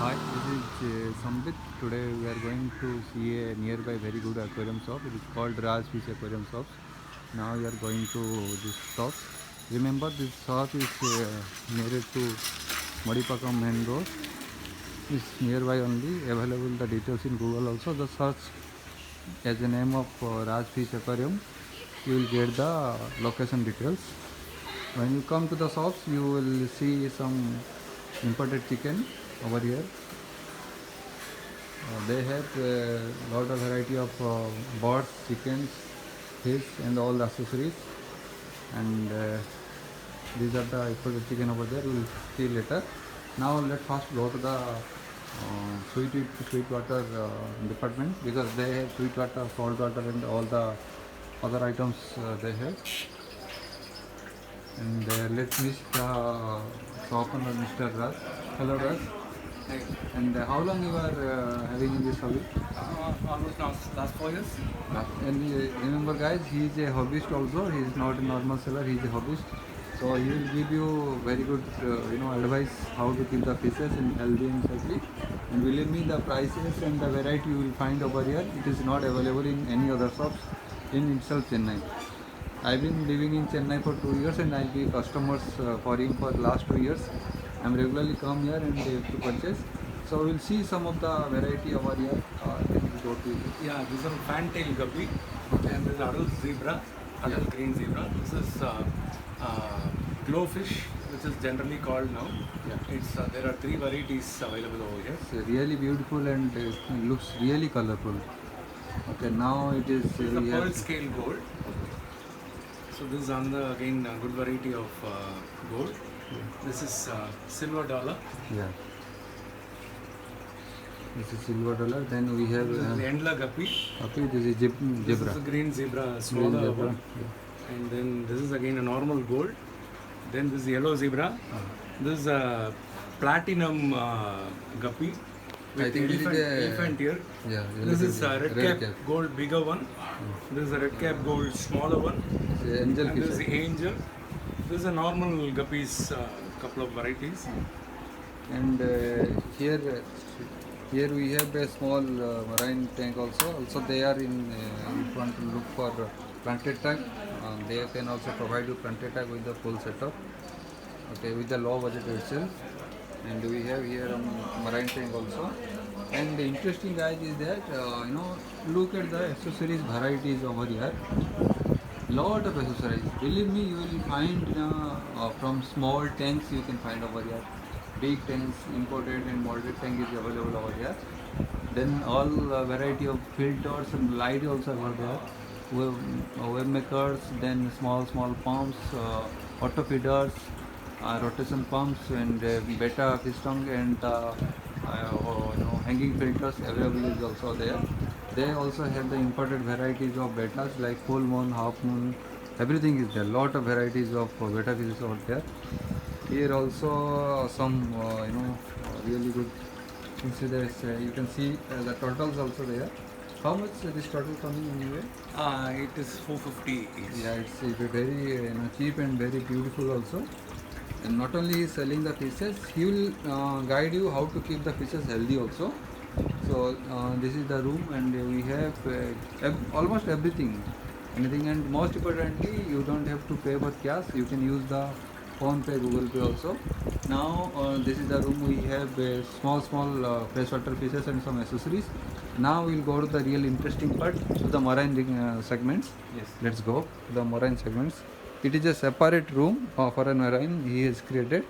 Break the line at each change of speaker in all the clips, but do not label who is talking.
Hi, this is Sambit. Today we are going to see a nearby very good aquarium shop. It is called Raj Fish Aquarium Shops. Now we are going to this shop. Remember, this shop is near to Madipakam main road. It's nearby only. Available the details in Google also. The search as the name of Raj Fish Aquarium. You will get the location details. When you come to the shops, you will see some imported chicken over here. They have a lot of variety of birds, chickens, fish, and all the accessories. And these are the imported chicken over there. We'll see later. Now let's first go to the sweet water department, because they have sweet water, salt water, and all the other items they have. And let's meet the shop owner, Mr. Raj. Hello, Raj.
Hey,
And how long you are having in this hobby?
almost now last 4 years.
And remember, guys, he is a hobbyist also. He is not a normal seller. He is a hobbyist. So he will give you very good, advice how to keep the fishes in healthy and safely. And believe me, the prices and the variety you will find over here, it is not available in any other shops in itself Chennai. I've been living in Chennai for 2 years, and I'll be customers for him for last 2 years. I'm regularly come here and to purchase. So we'll see some of the variety over here. Let me go to it.
Yeah, this is a fantail guppy,
Okay.
and this is adult zebra, adult
Yeah.
green zebra. This is glowfish, which is generally called now.
Yeah.
It's there are 3 varieties available over here.
It's really beautiful and looks really colorful. Okay, now it is.
This is a
We
pearl
have.
scale gold. So this is another again a good variety of gold. This is silver dollar.
Yeah. This is silver dollar. Then we have.
This is the Endla guppy.
Okay, this is
This
zebra.
is a green zebra,
Green
smaller
zebra.
one.
Yeah.
And then this is again a normal gold. Then this is yellow zebra. This is a platinum guppy with
I think this is
elephant ear.
Yeah.
This is a red cap
cap.
gold, bigger one. This is a red cap gold, smaller one.
It's a angel
And this is
fish.
the angel. This is a normal guppies, couple of varieties.
And here we have a small marine tank also. Also they are in. If you want to look for planted tank, they can also provide you planted tank with the full setup. Okay, with the low budget itself. And we have here a marine tank also. And the interesting, guys, is that look at the accessories varieties over here. Lot of accessories. Believe me, you will find from small tanks you can find over here. Big tanks, imported and molded tank is available over here. Then all variety of filters and light also over there. Wave makers, then small pumps, auto feeders, rotation pumps, and beta piston, and hanging filters available is also there. They also have the imported varieties of betas like full moon, half moon, everything is there. Lot of varieties of beta fishes out there. Here also some really good things there. You can see the turtles also there. How much this turtle coming anyway?
It is 450 each.
Yeah, it's very cheap and very beautiful also. And not only he is selling the fishes, he will guide you how to keep the fishes healthy also. So this is the room, and we have almost everything, anything, and most importantly, you don't have to pay for cash. You can use the phone pay, Google Pay also. Now this is the room. We have small freshwater fishes and some accessories. Now we'll go to the real interesting part, to the marine segments.
Yes.
Let's go to the marine segments. It is a separate room for a marine he has created,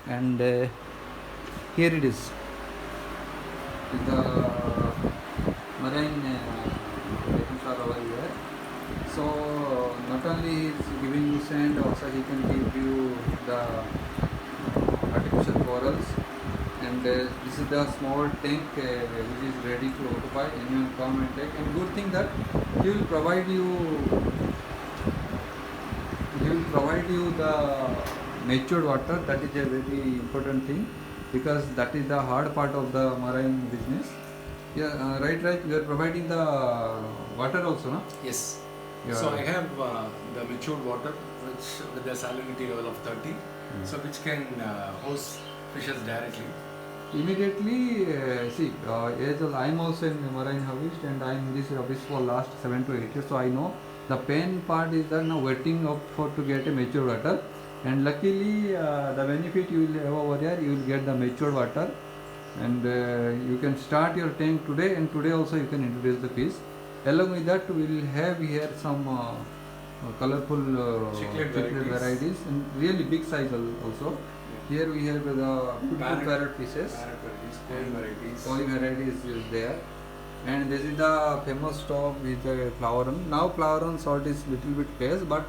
and here it is. The marine items are over here. So not only he is giving you sand, also he can give you the artificial corals. And this is the small tank which is ready to occupy. Anyone come and take. And good thing that he will provide you the matured water. That is a very important thing, because that is the hard part of the marine business. Yeah, right. We are providing the water also, no?
Yes.
Yeah.
So I have the matured water, which with the salinity level of 30, so which can host fishes directly.
immediately see, as I am also in marine harvest and I am in this office for last 7 to 8 years, so I know the pain part is that now waiting up for to get a mature water, and luckily the benefit you will have over here, you will get the mature water, and you can start your tank today, and today also you can introduce the fish. Along with that, we will have here some colorful
Chiclet
chiclet varieties and really big size also. Here we have the beautiful parrot fishes.
Koi varieties.
Koi varieties is there, and this is the famous top with the flower on. Now flower on salt is little bit fast, but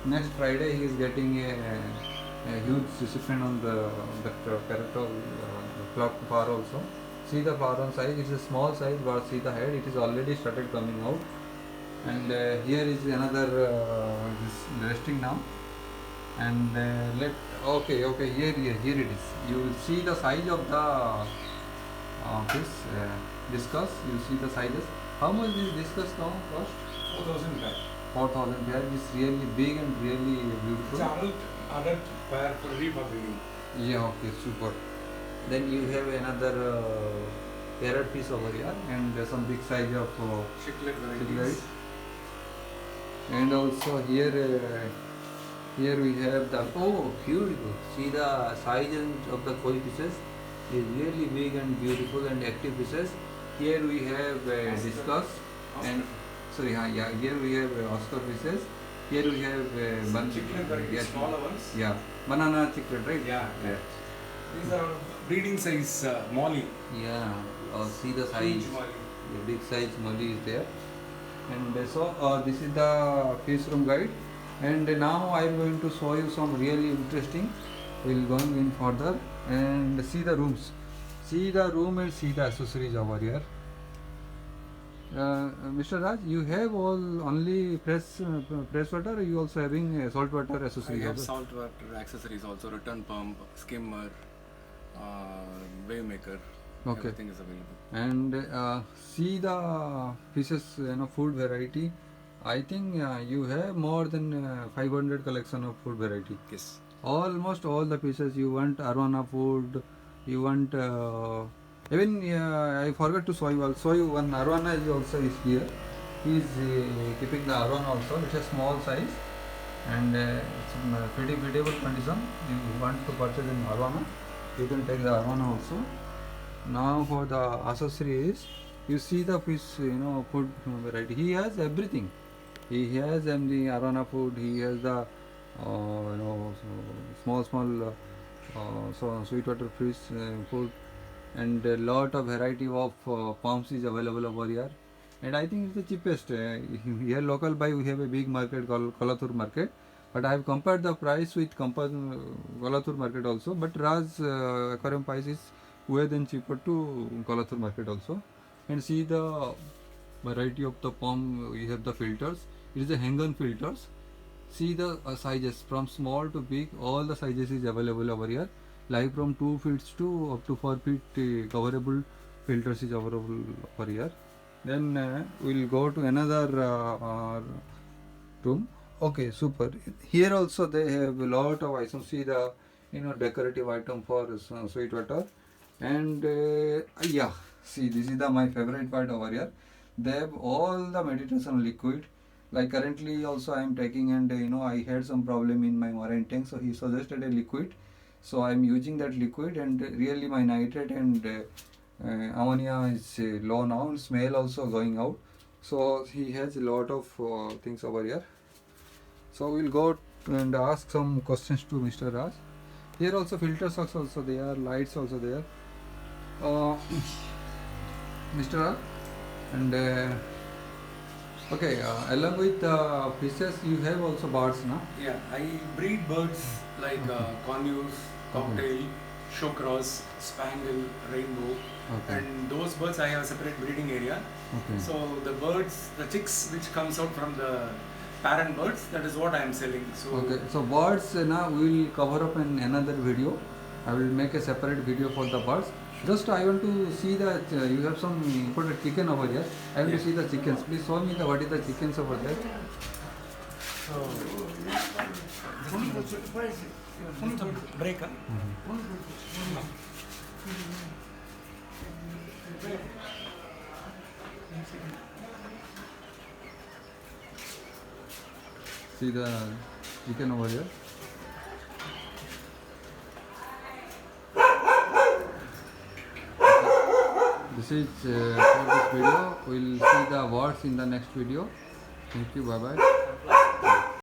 next Friday he is getting a huge shipment on the parrot flower also. See the flower on size, it's a small size, but see the head, it is already started coming out. And here is another this resting now. And okay, here it is. You will see the size of the this discus. You see the sizes. How much this discus now cost?
4,000 pair.
4,000 pair. It's really big and really
It's
beautiful.
adult pair for repopulating.
Yeah, okay, super. Then you have another parrot piece over here and some big size of
Chiclet varieties.
chiclet. And also here we have the beautiful. See the size of the koi fishes is really big and beautiful and active fishes. Here we have discus and here we have Oscar fishes. Here we have
Chiclet varieties, smaller ones.
yeah, banana chiclet, right?
Yeah. These are breeding size molly.
Yeah. See the size.
Huge molly.
The big size molly is there. And so this is the fish room guide. And now I am going to show you some really interesting. We will going in further and see the rooms. See the room and see the accessories over here. Mr. Raj, you have all only fresh water, or you also having salt water
I
accessories?
have
also?
salt water accessories also, return pump, skimmer, wave maker.
Okay.
Everything is available.
And see the fishes, food variety. I think you have more than 500 collection of food variety.
Yes.
Almost all the fishes you want arowana food, you want even I forgot to show you. I'll show you one arowana is also is here. He is keeping the arowana also. It's a small size and it's pretty feedable condition. You want to purchase an arowana, you can take the arowana also. Now for the accessories, you see the fish, food variety. He has everything. He has the arowana food. He has the small so sweetwater fish food, and a lot of variety of pumps is available over here. And I think it's the cheapest. Here local buy we have a big market called Kolathur market, but I have compared the price with Kolathur market also. But Raj aquarium price is way than cheaper to Kolathur market also. And see the variety of the pump. We have the filters. It is a hang-on filters. See the sizes from small to big. All the sizes is available over here. Like from 2 feet to up to 4 feet coverable filters is available over here. Then we'll go to another room. Okay, super. Here also they have a lot of items. See the decorative item for sweet water. And yeah, see this is my favorite part over here. They have all the meditation liquid. Like currently also I am taking, and I had some problem in my marine tank, so he suggested a liquid. So I am using that liquid, and really my nitrate and ammonia is low now, and smell also going out. So he has a lot of things over here. So we'll go and ask some questions to Mr. Raj. Here also filters also there, lights also there. Mr. Raj, and okay, along with fishes, you have also birds, no?
Yeah, I breed birds like conures, cocktail, showcross, spangle, rainbow,
Okay.
and those birds I have a separate breeding area.
Okay.
So the birds, the chicks which comes out from the parent birds, that is what I am selling. So
Okay, so birds now we will cover up in another video. I will make a separate video for the birds. Just I want to see that you have some imported chicken over here. I want to see the chickens. Please show me what is the chickens over there.
break.
See the chicken over here. This is for this video. We'll see the words in the next video. Thank you. Bye bye.